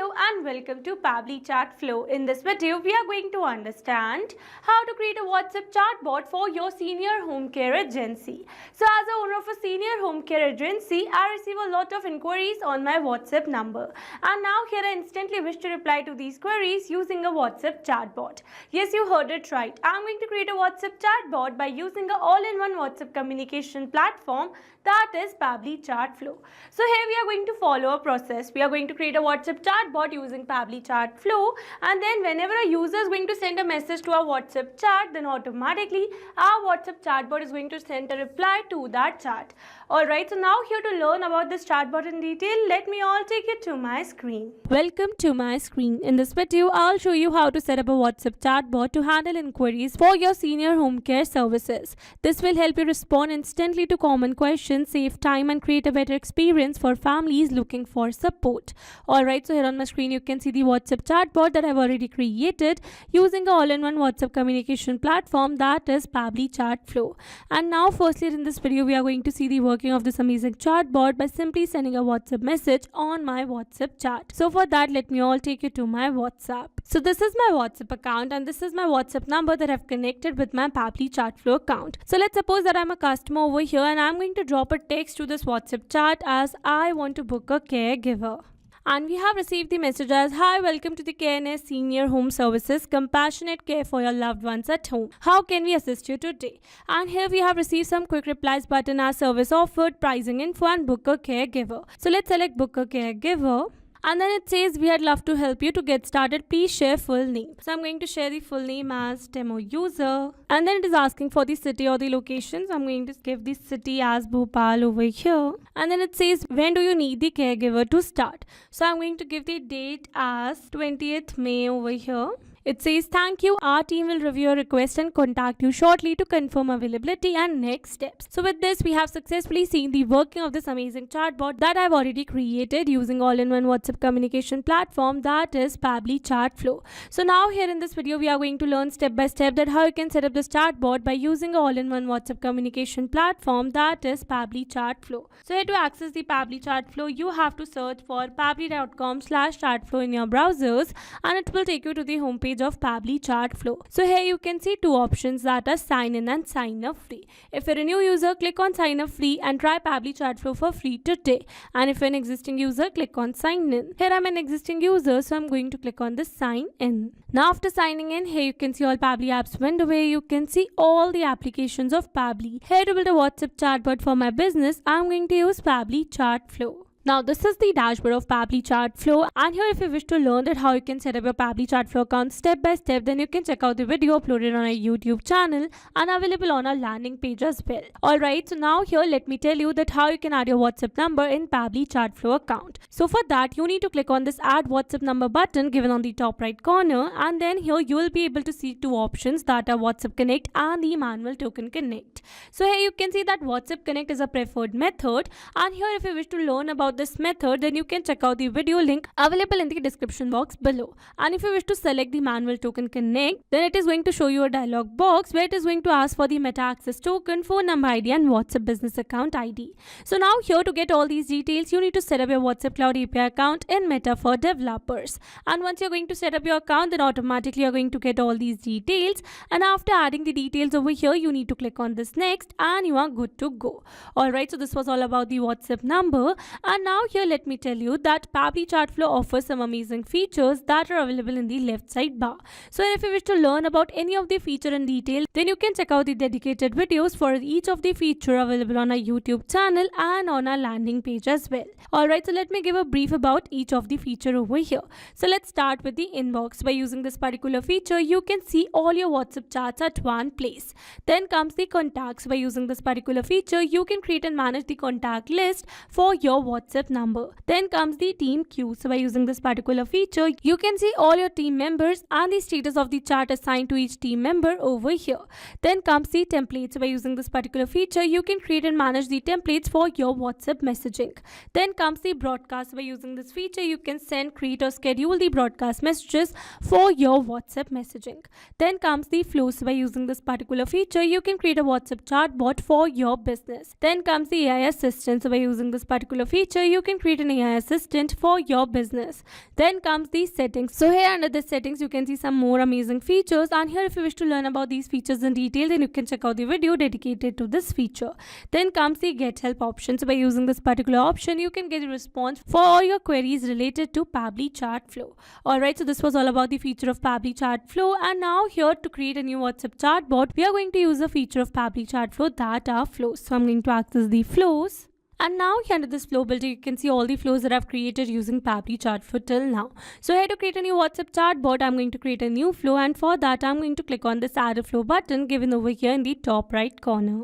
Hello and welcome to Pabbly Chatflow. In this video, we are going to understand how to create a WhatsApp chatbot for your senior home care agency. So as a owner of a senior home care agency, I receive a lot of inquiries on my WhatsApp number. And now here I instantly wish to reply to these queries using a WhatsApp chatbot. Yes, you heard it right. I'm going to create a WhatsApp chatbot by using an all-in-one WhatsApp communication platform, that is Pabbly Chatflow. So here we are going to follow a process. We are going to create a WhatsApp chatbot using Pabbly Chatflow, and then whenever a user is going to send a message to our WhatsApp chat, then automatically our WhatsApp chatbot is going to send a reply to that chat. Alright, so now here to learn about this chatbot in detail, let me all take you to my screen. Welcome to my screen. In this video, I'll show you how to set up a WhatsApp chatbot to handle inquiries for your senior home care services. This will help you respond instantly to common questions, save time and create a better experience for families looking for support. Alright, so here on my screen you can see the WhatsApp chatbot that I've already created using an all-in-one WhatsApp communication platform, that is Pabbly Chatflow. And now firstly in this video we are going to see the working of this amazing chatbot by simply sending a WhatsApp message on my WhatsApp chat. So for that, let me all take you to my WhatsApp. So this is my WhatsApp account and this is my WhatsApp number that I've connected with my Pabbly Chatflow account. So let's suppose that I'm a customer over here and I'm going to drop a text to this WhatsApp chat as I want to book a caregiver. And we have received the message as, "Hi, welcome to the KNS Senior Home Services, compassionate care for your loved ones at home. How can we assist you today?" And here we have received some quick replies button as service offered, pricing info and book a caregiver. So let's select book a caregiver. And then it says, "We had love to help you. To get started, please share full name." So I'm going to share the full name as demo user. And then it is asking for the city or the location. So I'm going to give the city as Bhopal over here. And then it says, "When do you need the caregiver to start?" So I'm going to give the date as 20th May over here. It says, "Thank you. Our team will review your request and contact you shortly to confirm availability and next steps." So with this, we have successfully seen the working of this amazing chatbot that I've already created using all-in-one WhatsApp communication platform, that is Pabbly Chatflow. So now here in this video, we are going to learn step by step that how you can set up this chatbot by using all-in-one WhatsApp communication platform, that is Pabbly Chatflow. So here to access the Pabbly Chatflow, you have to search for pabbly.com/chatflow in your browsers and it will take you to the homepage of Pabbly Chatflow. So here you can see two options, that are sign in and sign up free. If you're a new user, click on sign up free and try Pabbly Chatflow for free today. And if you're an existing user, click on sign in. Here I'm an existing user, so I'm going to click on the sign in. Now after signing in, here you can see all Pabbly apps window where you can see all the applications of Pabbly. Here to build a WhatsApp chatbot for my business, I'm going to use Pabbly Chatflow. Now this is the dashboard of Pabbly Chatflow, and here if you wish to learn that how you can set up your Pabbly Chatflow account step by step, then you can check out the video uploaded on our YouTube channel and available on our landing page as well. Alright, so now here let me tell you that how you can add your WhatsApp number in Pabbly Chatflow account. So for that, you need to click on this add WhatsApp number button given on the top right corner, and then here you will be able to see two options, that are WhatsApp Connect and the manual token connect. So here you can see that WhatsApp Connect is a preferred method, and here if you wish to learn about this method, then you can check out the video link available in the description box below. And if you wish to select the manual token connect, then it is going to show you a dialog box where it is going to ask for the Meta access token, phone number ID and WhatsApp business account ID. So now here to get all these details, you need to set up your WhatsApp Cloud API account in Meta for developers. And once you're going to set up your account, then automatically you're going to get all these details. And after adding the details over here, you need to click on this next and you are good to go. Alright, so this was all about the WhatsApp number. And now here let me tell you that Pabbly Chatflow offers some amazing features that are available in the left side bar. So if you wish to learn about any of the feature in detail, then you can check out the dedicated videos for each of the feature available on our YouTube channel and on our landing page as well. Alright, so let me give a brief about each of the feature over here. So let's start with the inbox. By using this particular feature, you can see all your WhatsApp chats at one place. Then comes the contacts. By using this particular feature, you can create and manage the contact list for your WhatsApp number. Then comes the team queue. So by using this particular feature, you can see all your team members and the status of the chat assigned to each team member over here. Then comes the templates. So by using this particular feature, you can create and manage the templates for your WhatsApp messaging. Then comes the broadcast. So by using this feature, you can send, create or schedule the broadcast messages for your WhatsApp messaging. Then comes the flow. So by using this particular feature, you can create a WhatsApp chatbot for your business. Then comes the AI assistant. So by using this particular feature, you can create an AI assistant for your business. Then comes the settings. So here under the settings, you can see some more amazing features, and here if you wish to learn about these features in detail, then you can check out the video dedicated to this feature. Then comes the get help option. So by using this particular option, you can get a response for all your queries related to Pabbly Chatflow. Alright, so this was all about the feature of Pabbly Chatflow, and now here to create a new WhatsApp chatbot, we are going to use a feature of Pabbly Chatflow that are flows. So I'm going to access the flows. And now here under this flow builder, you can see all the flows that I've created using Pabbly Chatflow till now. So here to create a new WhatsApp chatbot, I'm going to create a new flow, and for that I'm going to click on this add a flow button given over here in the top right corner.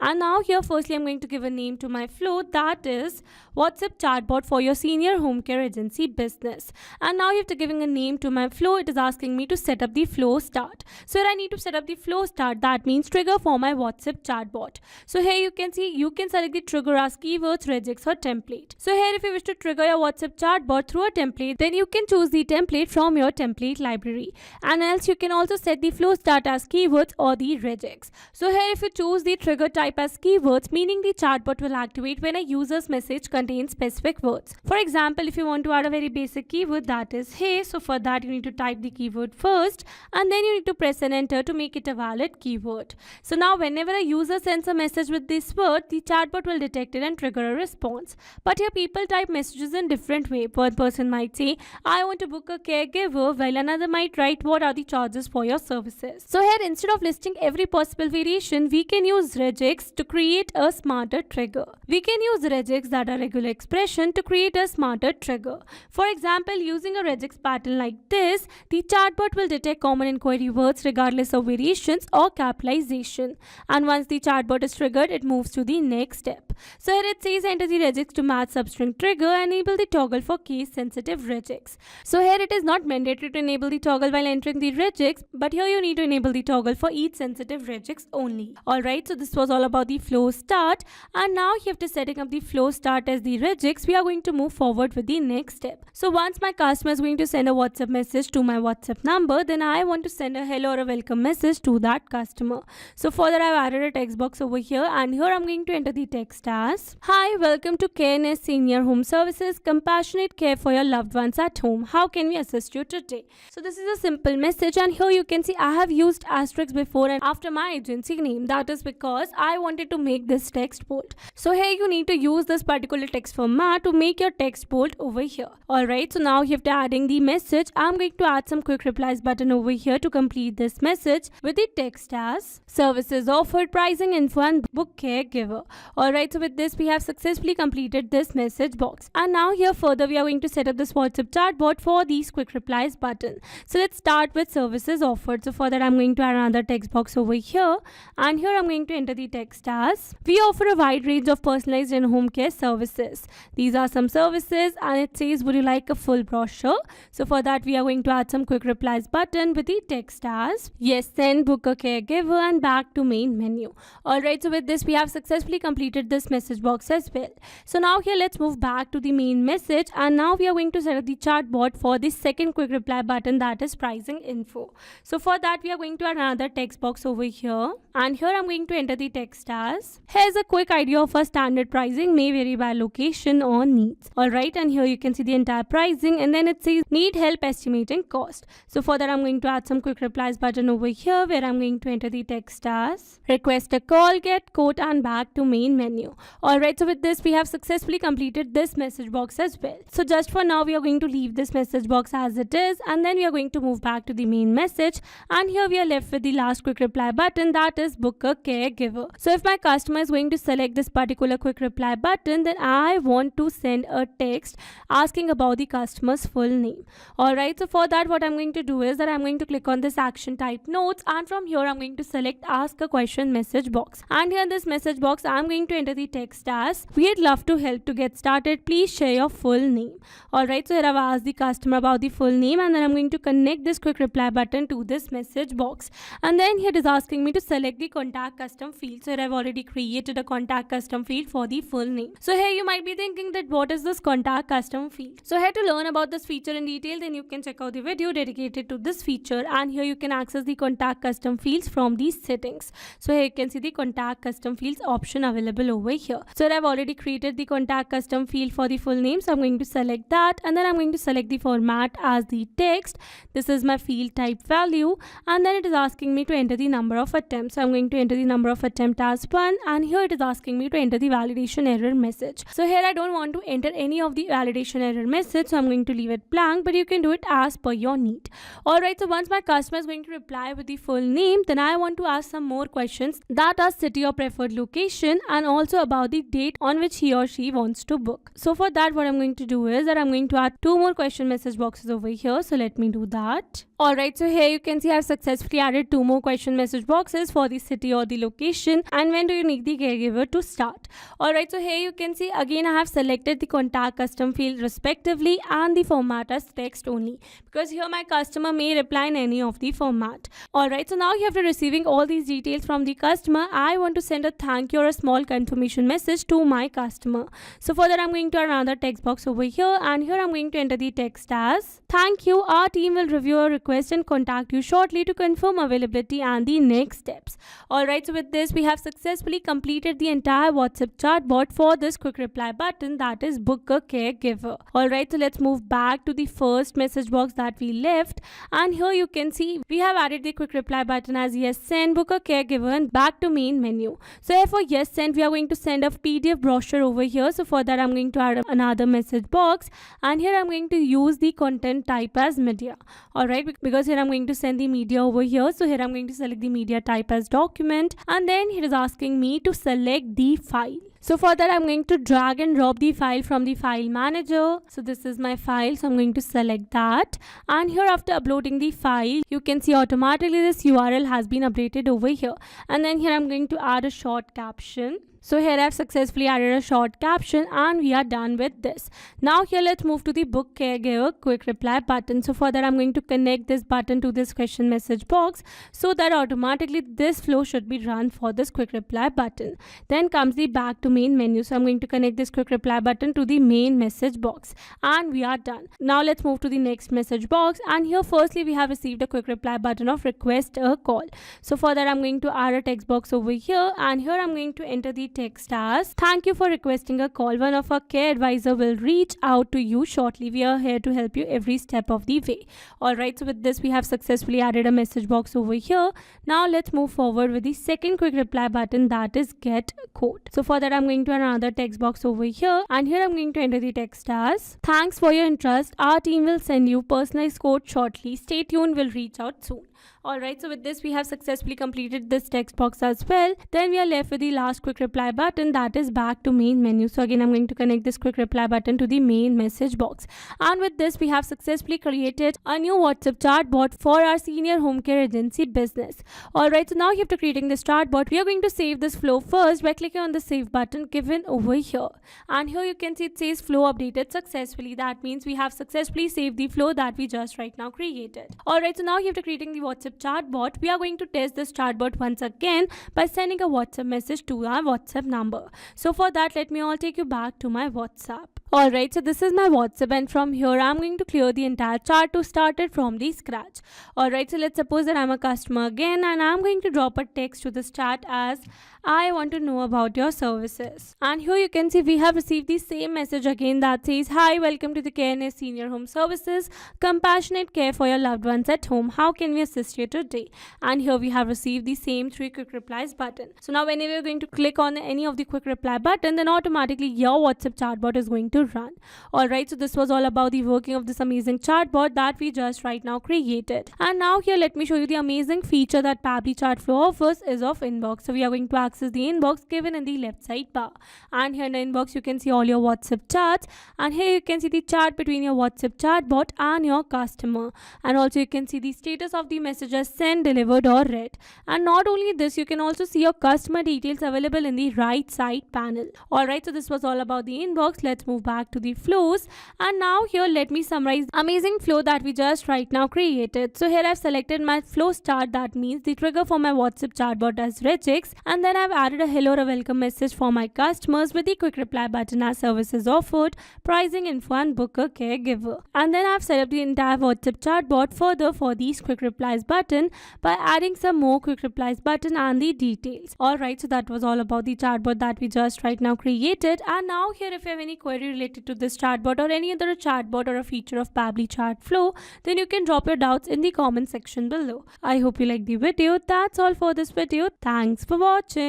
And now here firstly I'm going to give a name to my flow, that is WhatsApp chatbot for your senior home care agency business. And now after giving a name to my flow, it is asking me to set up the flow start. So here I need to set up the flow start, that means trigger for my WhatsApp chatbot. So here you can see you can select the trigger as keywords, regex or template. So here if you wish to trigger your WhatsApp chatbot through a template, then you can choose the template from your template library. And else you can also set the flow start as keywords or the regex. So here if you choose the trigger type as keywords, meaning the chatbot will activate when a user's message contains specific words. For example, if you want to add a very basic keyword, that is hey, so for that you need to type the keyword first and then you need to press an enter to make it a valid keyword. So now whenever a user sends a message with this word, the chatbot will detect it and trigger a response. But here people type messages in different way. One person might say, I want to book a caregiver, while another might write, what are the charges for your services? So here instead of listing every possible variation, we can use regex to create a smarter trigger. We can use regex, that are regular expression, to create a smarter trigger. For example, using a regex pattern like this, the chatbot will detect common inquiry words regardless of variations or capitalization. And once the chatbot is triggered, it moves to the next step. So here it says enter the regex to match substring trigger, enable the toggle for case sensitive regex. So here it is not mandatory to enable the toggle while entering the regex, but here you need to enable the toggle for each sensitive regex only. Alright, so this was all about the flow start, and now after setting up the flow start as the regex, we are going to move forward with the next step. So once my customer is going to send a WhatsApp message to my WhatsApp number, then I want to send a hello or a welcome message to that customer. So for that I've added a text box over here, and here I'm going to enter the text as hi, welcome to CareNest Senior Home Services, compassionate care for your loved ones at home. How can we assist you today? So this is a simple message, and here you can see I have used asterisk before and after my agency name. That is because I wanted to make this text bold. So here you need to use this particular text format to make your text bold over here. Alright, so now after adding the message, I'm going to add some quick replies button over here to complete this message with the text as services offered, pricing info and book caregiver. Alright, so with this we have successfully completed this message box. And now here further we are going to set up this WhatsApp chatbot for these quick replies button. So let's start with services offered. So for that I'm going to add another text box over here, and here I'm going to enter the text as we offer a wide range of personalized and home care services. These are some services, and it says would you like a full brochure? So for that we are going to add some quick replies button with the text as yes, send, book a caregiver and back to main menu. Alright, so with this we have successfully completed this message box as well. So now here let's move back to the main message, and now we are going to set up the chatbot for the second quick reply button, that is pricing info. So for that we are going to add another text box over here, and here I'm going to enter the text as here's a quick idea of our standard pricing, may vary by location or needs. Alright, and here you can see the entire pricing, and then it says need help estimating cost. So for that I'm going to add some quick replies button over here, where I'm going to enter the text as request a call, get quote and back to main menu. Alright, so with this we have successfully completed this message box as well. So just for now we are going to leave this message box as it is, and then we are going to move back to the main message, and here we are left with the last quick reply button, that is book a caregiver. So if my customer is going to select this particular quick reply button, then I want to send a text asking about the customer's full name. Alright, so for that what I'm going to do is that I'm going to click on this action type notes, and from here I'm going to select ask a question message box, and here in this message box I'm going to enter the text as we'd love to help. To get started, please share your full name. Alright, so here I've asked the customer about the full name, and then I'm going to connect this quick reply button to this message box, and then here it is asking me to select the contact custom field. So here I've already created a contact custom field for the full name. So here you might be thinking that what is this contact custom field? So here to learn about this feature in detail, then you can check out the video dedicated to this feature, and here you can access the contact custom fields from these settings. So here you can see the contact custom fields option available over over here. So I've already created the contact custom field for the full name. So I'm going to select that, and then I'm going to select the format as the text. This is my field type value, and then it is asking me to enter the number of attempts. So I'm going to enter the number of attempt as 1, and here it is asking me to enter the validation error message. So here I don't want to enter any of the validation error message, so I'm going to leave it blank, but you can do it as per your need. Alright, so once my customer is going to reply with the full name, then I want to ask some more questions that are city or preferred location and also about the date on which he or she wants to book. So for that, what I'm going to do is that I'm going to add 2 more question message boxes over here. So let me do that. Alright, so here you can see I've successfully added 2 more question message boxes for the city or the location and when do you need the caregiver to start. Alright, so here you can see again I have selected the contact custom field respectively and the format as text only, because here my customer may reply in any of the format. Alright, so now after receiving all these details from the customer, I want to send a thank you or a small confirmation message to my customer. So for that, I'm going to add another text box over here, and here I'm going to enter the text as thank you, our team will review your request and contact you shortly to confirm availability and the next steps. Alright, so with this we have successfully completed the entire WhatsApp chatbot for this quick reply button, that is book a caregiver. Alright, so let's move back to the first message box that we left, and here you can see we have added the quick reply button as yes send, book a caregiver, and back to main menu. So here for yes send we are going to send a PDF brochure over here. So for that I'm going to add another message box, and here I'm going to use the content type as media. Alright, because here I'm going to send the media over here. So here I'm going to select the media type as document, and then it is asking me to select the file. So for that I'm going to drag and drop the file from the file manager. So this is my file, so I'm going to select that, and here after uploading the file you can see automatically this URL has been updated over here, and then here I'm going to add a short caption. So here I've successfully added a short caption and we are done with this. Now here let's move to the book caregiver quick reply button. So for that I'm going to connect this button to this question message box so that automatically this flow should be run for this quick reply button. Then comes the back to main menu. So I'm going to connect this quick reply button to the main message box and we are done. Now let's move to the next message box, and here firstly we have received a quick reply button of request a call. So for that I'm going to add a text box over here, and here I'm going to enter the text as thank you for requesting a call, one of our care advisor will reach out to you shortly, we are here to help you every step of the way. Alright, so with this we have successfully added a message box over here. Now let's move forward with the second quick reply button, that is get quote. So for that I'm going to add another text box over here, and here I'm going to enter the text as thanks for your interest, our team will send you personalized quote shortly, stay tuned, will reach out soon. Alright, so with this we have successfully completed this text box as well. Then we are left with the last quick reply button, that is back to main menu. So again I'm going to connect this quick reply button to the main message box, and with this we have successfully created a new WhatsApp chatbot for our senior home care agency business. Alright, so now after creating this chatbot we are going to save this flow first by clicking on the save button given over here, and here you can see it says flow updated successfully. That means we have successfully saved the flow that we just right now created. Alright, so now after creating the WhatsApp chatbot, we are going to test this chatbot once again by sending a WhatsApp message to our WhatsApp number. So for that, let me all take you back to my WhatsApp. Alright, so this is my WhatsApp, and from here I'm going to clear the entire chart to start it from the scratch. Alright, so let's suppose that I'm a customer again, and I'm going to drop a text to this chat as I want to know about your services. And here you can see we have received the same message again that says hi, welcome to the CareNest Senior Home Services, compassionate care for your loved ones at home, how can we assist you today? And here we have received the same 3 quick replies button. So now whenever you're going to click on any of the quick reply button, then automatically your WhatsApp chatbot is going to run. Alright, so this was all about the working of this amazing chatbot that we just right now created. And now here let me show you the amazing feature that Pabbly Chatflow offers is of inbox. So we are going to access the inbox given in the left side bar, and here in the inbox you can see all your WhatsApp chats, and here you can see the chat between your WhatsApp chatbot and your customer, and also you can see the status of the messages sent, delivered or read. And not only this, you can also see your customer details available in the right side panel. Alright, so this was all about the inbox. Let's move back to the flows, and now here let me summarize the amazing flow that we just right now created. So here I've selected my flow start, that means the trigger for my WhatsApp chatbot as regex, and then I've added a hello or a welcome message for my customers with the quick reply button as services offered, pricing info and book a caregiver. And then I've set up the entire WhatsApp chatbot further for these quick replies button by adding some more quick replies button and the details. Alright, so that was all about the chatbot that we just right now created. And now here, if you have any query related to this chatbot or any other chatbot or a feature of Pabbly Chatflow, then you can drop your doubts in the comment section below. I hope you liked the video. That's all for this video. Thanks for watching.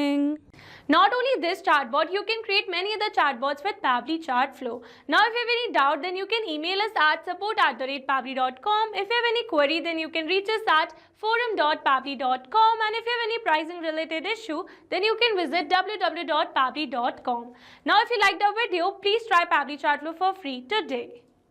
Not only this chatbot, you can create many other chatbots with Pabbly Chatflow. Now if you have any doubt, then you can email us at support@pabbly.com. If you have any query, then you can reach us at forum.pabbly.com, and if you have any pricing related issue, then you can visit www.pabbly.com. Now if you liked our video, please try Pabbly Chatflow for free today.